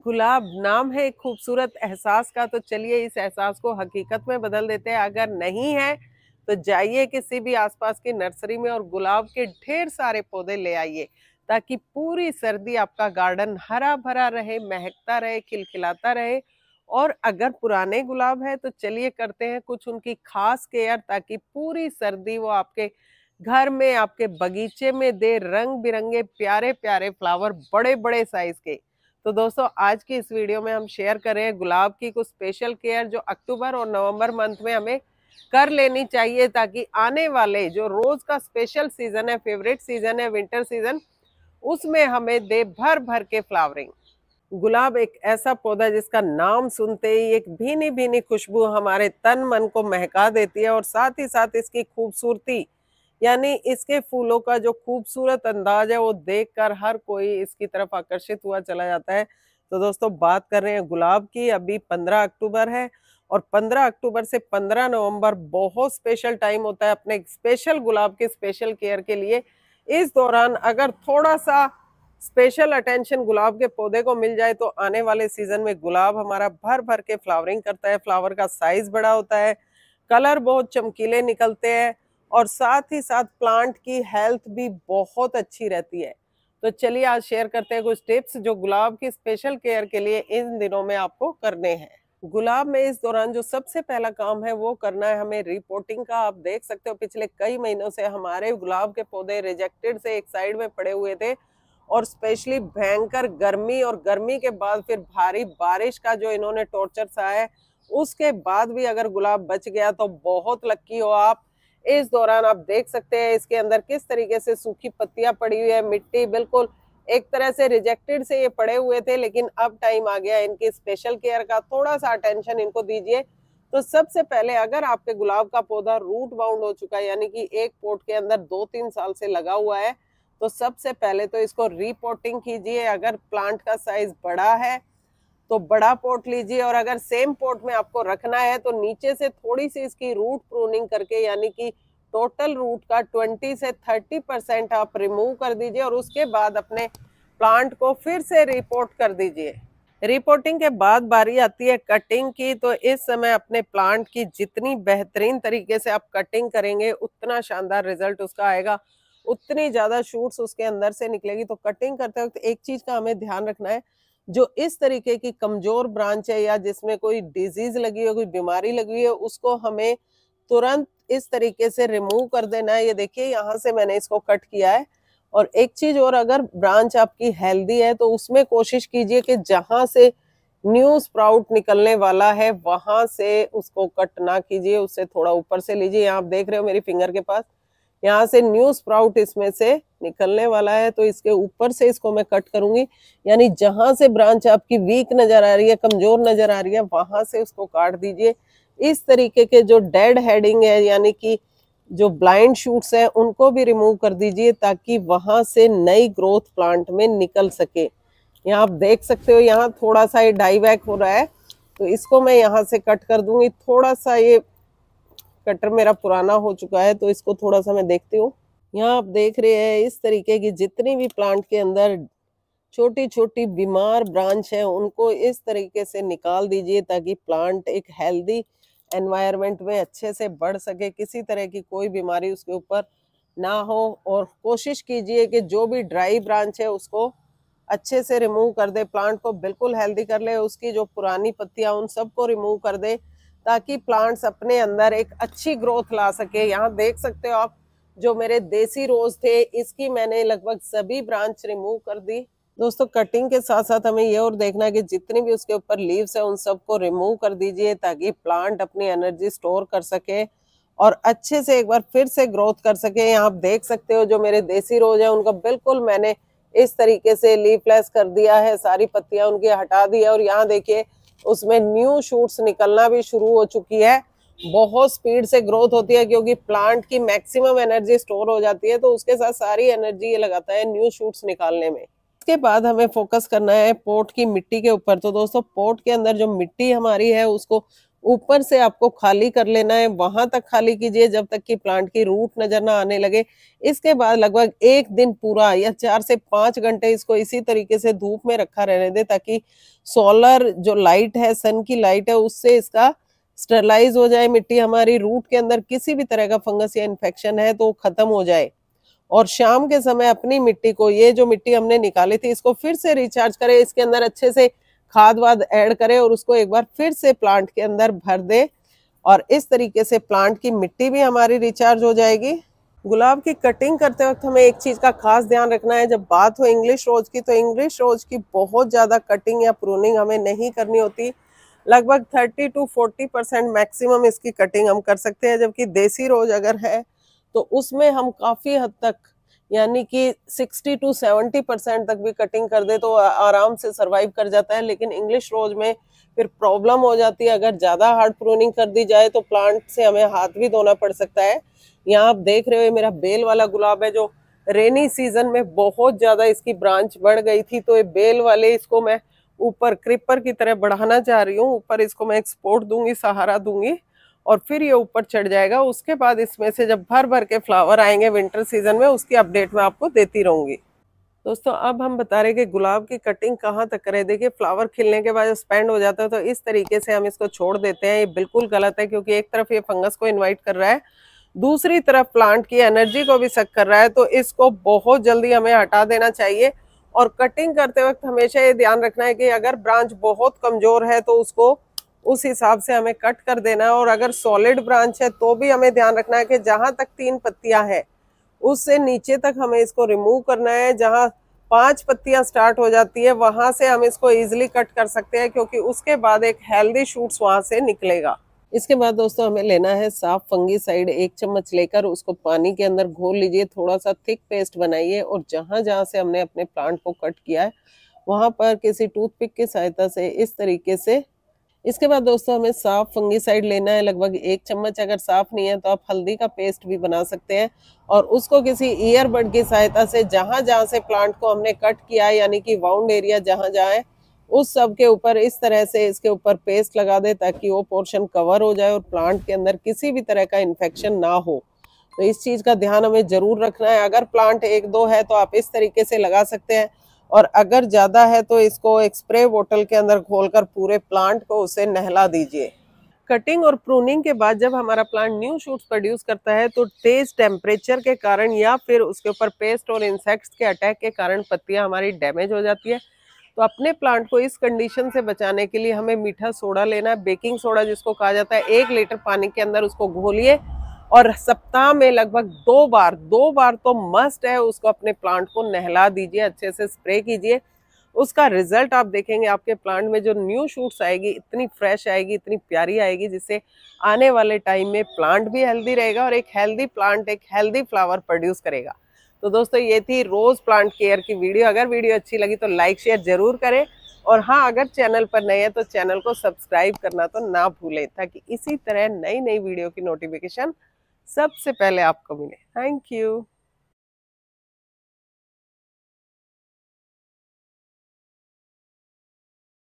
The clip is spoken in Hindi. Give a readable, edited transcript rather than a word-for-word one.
गुलाब नाम है एक खूबसूरत एहसास का, तो चलिए इस एहसास को हकीकत में बदल देते हैं। अगर नहीं है तो जाइए किसी भी आसपास की नर्सरी में और गुलाब के ढेर सारे पौधे ले आइए, ताकि पूरी सर्दी आपका गार्डन हरा भरा रहे, महकता रहे, खिलखिलाता रहे। और अगर पुराने गुलाब है तो चलिए करते हैं कुछ उनकी खास केयर, ताकि पूरी सर्दी वो आपके घर में, आपके बगीचे में दे रंग बिरंगे प्यारे प्यारे फ्लावर, बड़े बड़े साइज के। तो दोस्तों आज की इस वीडियो में हम शेयर कर रहे हैं गुलाब की कुछ स्पेशल केयर जो अक्टूबर और नवंबर मंथ में हमें कर लेनी चाहिए, ताकि आने वाले जो रोज का स्पेशल सीजन है, फेवरेट सीजन है, विंटर सीजन, उसमें हमें दे भर भर के फ्लावरिंग। गुलाब एक ऐसा पौधा जिसका नाम सुनते ही एक भीनी भीनी खुशबू हमारे तन मन को महका देती है, और साथ ही साथ इसकी खूबसूरती, यानी इसके फूलों का जो खूबसूरत अंदाज है वो देखकर हर कोई इसकी तरफ आकर्षित हुआ चला जाता है। तो दोस्तों बात कर रहे हैं गुलाब की। अभी 15 अक्टूबर है और 15 अक्टूबर से 15 नवंबर बहुत स्पेशल टाइम होता है अपने स्पेशल गुलाब के स्पेशल केयर के लिए। इस दौरान अगर थोड़ा सा स्पेशल अटेंशन गुलाब के पौधे को मिल जाए तो आने वाले सीजन में गुलाब हमारा भर भर के फ्लावरिंग करता है। फ्लावर का साइज बड़ा होता है, कलर बहुत चमकीले निकलते हैं, और साथ ही साथ प्लांट की हेल्थ भी बहुत अच्छी रहती है। तो चलिए आज शेयर करते हैं कुछ टिप्स जो गुलाब की स्पेशल केयर के लिए इन दिनों में आपको करने हैं। गुलाब में इस दौरान जो सबसे पहला काम है वो करना है हमें रिपोर्टिंग का। आप देख सकते हो पिछले कई महीनों से हमारे गुलाब के पौधे रिजेक्टेड से एक साइड में पड़े हुए थे, और स्पेशली भयंकर गर्मी और गर्मी के बाद फिर भारी बारिश का जो इन्होंने टॉर्चर सहा है, उसके बाद भी अगर गुलाब बच गया तो बहुत लक्की हो आप। इस दौरान आप देख सकते हैं इसके अंदर किस तरीके से सूखी पत्तियां पड़ी हुई है, मिट्टी बिल्कुल एक तरह से रिजेक्टेड से ये पड़े हुए थे, लेकिन अब टाइम आ गया इनकी स्पेशल केयर का। थोड़ा सा अटेंशन इनको दीजिए। तो सबसे पहले अगर आपके गुलाब का पौधा रूट बाउंड हो चुका है, यानी कि एक पोट के अंदर 2-3 साल से लगा हुआ है, तो सबसे पहले तो इसको रिपोर्टिंग कीजिए। अगर प्लांट का साइज बड़ा है तो बड़ा पोट लीजिए, और अगर सेम पोट में आपको रखना है तो नीचे से थोड़ी सी इसकी रूट प्रूनिंग करके, यानी कि टोटल रूट का 20 से 30% आप रिमूव कर दीजिए, और उसके बाद अपने प्लांट को फिर से रिपोर्ट कर दीजिए। रिपोर्टिंग के बाद बारी आती है कटिंग की। तो इस समय अपने प्लांट की जितनी बेहतरीन तरीके से आप कटिंग करेंगे उतना शानदार रिजल्ट उसका आएगा, उतनी ज्यादा शूट्स उसके अंदर से निकलेगी। तो कटिंग करते वक्त एक चीज का हमें ध्यान रखना है, जो इस तरीके की कमजोर ब्रांच है या जिसमें कोई डिजीज लगी है, कोई बीमारी लगी हुई है, उसको हमें तुरंत इस तरीके से रिमूव कर देना है। ये देखिए यहाँ से मैंने इसको कट किया है। और एक चीज और, अगर ब्रांच आपकी हेल्दी है तो उसमें कोशिश कीजिए कि जहां से न्यू स्प्राउट निकलने वाला है वहां से उसको कट ना कीजिए, उससे थोड़ा ऊपर से लीजिए। यहाँ आप देख रहे हो मेरी फिंगर के पास, यहाँ से न्यू स्प्राउट इसमें से निकलने वाला है, तो इसके ऊपर से इसको मैं कट करूंगी। यानी जहां से ब्रांच आपकी वीक नजर आ रही है, कमजोर नजर आ रही है, वहां से उसको काट दीजिए। इस तरीके के जो डेड हेडिंग है, यानी कि जो ब्लाइंड शूट्स है, उनको भी रिमूव कर दीजिए, ताकि वहां से नई ग्रोथ प्लांट में निकल सके। यहाँ आप देख सकते हो यहाँ थोड़ा सा ये डाई बैक हो रहा है, तो इसको मैं यहाँ से कट कर दूंगी। थोड़ा सा ये कटर मेरा पुराना हो चुका है, तो इसको थोड़ा सा मैं देखती हूँ। यहाँ आप देख रहे हैं इस तरीके की जितनी भी प्लांट के अंदर छोटी छोटी बीमार ब्रांच है, उनको इस तरीके से निकाल दीजिए, ताकि प्लांट एक हेल्दी एनवायरनमेंट में अच्छे से बढ़ सके, किसी तरह की कोई बीमारी उसके ऊपर ना हो। और कोशिश कीजिए कि जो भी ड्राई ब्रांच है उसको अच्छे से रिमूव कर दे, प्लांट को बिल्कुल हेल्दी कर ले, उसकी जो पुरानी पत्तियां उन सबको रिमूव कर दे, ताकि प्लांट्स अपने अंदर एक अच्छी ग्रोथ ला सके। यहाँ देख सकते हो आप, जो मेरे देसी रोज थे इसकी मैंने लगभग सभी ब्रांच रिमूव कर दी। दोस्तों कटिंग के साथ साथ हमें ये और देखना है कि जितनी भी उसके ऊपर लीव्स है उन सबको रिमूव कर दीजिए, ताकि प्लांट अपनी एनर्जी स्टोर कर सके और अच्छे से एक बार फिर से ग्रोथ कर सके। यहाँ आप देख सकते हो जो मेरे देसी रोज है उनका बिल्कुल मैंने इस तरीके से लीफलेस कर दिया है, सारी पत्तियां उनकी हटा दी है, और यहाँ देखिए उसमें न्यू शूट्स निकलना भी शुरू हो चुकी है। बहुत स्पीड से ग्रोथ होती है, क्योंकि प्लांट की मैक्सिमम एनर्जी स्टोर हो जाती है, तो उसके साथ सारी एनर्जी ये लगाता है न्यू शूट्स निकालने में। इसके बाद हमें फोकस करना है पोट की मिट्टी के ऊपर। तो दोस्तों पोट के अंदर जो मिट्टी हमारी है उसको ऊपर से आपको खाली कर लेना है, वहां तक खाली कीजिए जब तक कि प्लांट की रूट नजर ना आने लगे। इसके बाद लगभग 1 दिन पूरा या 4 से 5 घंटे इसको इसी तरीके से धूप में रखा रहने दे, ताकि सोलर जो लाइट है, सन की लाइट है, उससे इसका स्टरलाइज हो जाए, मिट्टी हमारी रूट के अंदर किसी भी तरह का फंगस या इन्फेक्शन है तो खत्म हो जाए। और शाम के समय अपनी मिट्टी को, ये जो मिट्टी हमने निकाली थी, इसको फिर से रिचार्ज करें, इसके अंदर अच्छे से खाद वाद ऐड करें और उसको एक बार फिर से प्लांट के अंदर भर दे। और इस तरीके से प्लांट की मिट्टी भी हमारी रिचार्ज हो जाएगी। गुलाब की कटिंग करते वक्त हमें एक चीज का खास ध्यान रखना है, जब बात हो इंग्लिश रोज की, तो इंग्लिश रोज की बहुत ज्यादा कटिंग या प्रूनिंग हमें नहीं करनी होती। लगभग 30 to 40% मैक्सिमम इसकी कटिंग हम कर सकते हैं, जबकि देसी रोज अगर है तो उसमें हम काफी हद तक, यानी कि 60 to 70% तक भी कटिंग कर दे तो आराम से सरवाइव कर जाता है। लेकिन इंग्लिश रोज में फिर प्रॉब्लम हो जाती है, अगर ज्यादा हार्ड प्रूनिंग कर दी जाए तो प्लांट से हमें हाथ भी धोना पड़ सकता है। यहाँ आप देख रहे हो मेरा बेल वाला गुलाब है, जो रेनी सीजन में बहुत ज्यादा इसकी ब्रांच बढ़ गई थी, तो ये बेल वाले इसको मैं ऊपर क्रिपर की तरह बढ़ाना चाह रही हूँ। ऊपर इसको मैं एक सपोर्ट दूंगी, सहारा दूंगी, और फिर ये ऊपर चढ़ जाएगा। उसके बाद इसमें से जब भर भर के फ्लावर आएंगे विंटर सीजन में, उसकी अपडेट मैं आपको देती रहूंगी। दोस्तों अब हम बता रहे कि गुलाब की कटिंग कहाँ तक करें। देखिए फ्लावर खिलने के बाद स्पेंड हो जाता है तो इस तरीके से हम इसको छोड़ देते हैं। ये बिल्कुल गलत है, क्योंकि एक तरफ ये फंगस को इन्वाइट कर रहा है, दूसरी तरफ प्लांट की एनर्जी को भी सक कर रहा है, तो इसको बहुत जल्दी हमें हटा देना चाहिए। और कटिंग करते वक्त हमेशा ये ध्यान रखना है कि अगर ब्रांच बहुत कमजोर है तो उसको उस हिसाब से हमें कट कर देना है, और अगर सॉलिड ब्रांच है तो भी हमें ध्यान रखना है कि जहां तक 3 पत्तियां हैं उससे नीचे तक हमें इसको रिमूव करना है। जहां 5 पत्तियां स्टार्ट हो जाती है वहां से हम इसको इजीली कट कर सकते हैं, क्योंकि उसके बाद एक हेल्दी शूट्स वहां से निकलेगा। इसके बाद दोस्तों हमें लेना है साफ फंगीसाइड। 1 चम्मच लेकर उसको पानी के अंदर घोल लीजिए, थोड़ा सा थिक पेस्ट बनाइए, और जहां जहां से हमने अपने प्लांट को कट किया है वहां पर किसी टूथपिक की सहायता से इस तरीके से। इसके बाद दोस्तों हमें साफ फंगीसाइड लेना है, लगभग 1 चम्मच। अगर साफ नहीं है तो आप हल्दी का पेस्ट भी बना सकते हैं, और उसको किसी ईयरबड की सहायता से जहां जहां से प्लांट को हमने कट किया है, यानी कि वाउंड एरिया जहां जहां है, उस सब के ऊपर इस तरह से इसके ऊपर पेस्ट लगा दे, ताकि वो पोर्शन कवर हो जाए और प्लांट के अंदर किसी भी तरह का इन्फेक्शन ना हो। तो इस चीज का ध्यान हमें जरूर रखना है। अगर प्लांट 1-2 है तो आप इस तरीके से लगा सकते हैं, और अगर ज्यादा है तो इसको एक स्प्रे बोतल के अंदर घोलकर पूरे प्लांट को उसे नहला दीजिए। कटिंग और प्रूनिंग के बाद जब हमारा प्लांट न्यू शूट्स प्रोड्यूस करता है तो तेज टेम्परेचर के कारण या फिर उसके ऊपर पेस्ट और इंसेक्ट्स के अटैक के कारण पत्तियां हमारी डैमेज हो जाती है। तो अपने प्लांट को इस कंडीशन से बचाने के लिए हमें मीठा सोडा लेना है, बेकिंग सोडा जिसको कहा जाता है। 1 लीटर पानी के अंदर उसको घोलिए, और सप्ताह में लगभग 2 बार तो मस्ट है उसको अपने प्लांट को नहला दीजिए, अच्छे से स्प्रे कीजिए। उसका रिजल्ट आप देखेंगे, आपके प्लांट में जो न्यू शूट्स आएगी इतनी फ्रेश आएगी, इतनी प्यारी आएगी, जिससे आने वाले टाइम में प्लांट भी हेल्दी रहेगा और एक हेल्दी प्लांट एक हेल्दी फ्लावर प्रोड्यूस करेगा। तो दोस्तों ये थी रोज प्लांट केयर की वीडियो। अगर वीडियो अच्छी लगी तो लाइक शेयर जरूर करें, और हाँ अगर चैनल पर नए हैं तो चैनल को सब्सक्राइब करना तो ना भूलें, ताकि इसी तरह नई नई वीडियो की नोटिफिकेशन सबसे पहले आपको मिले। Thank you.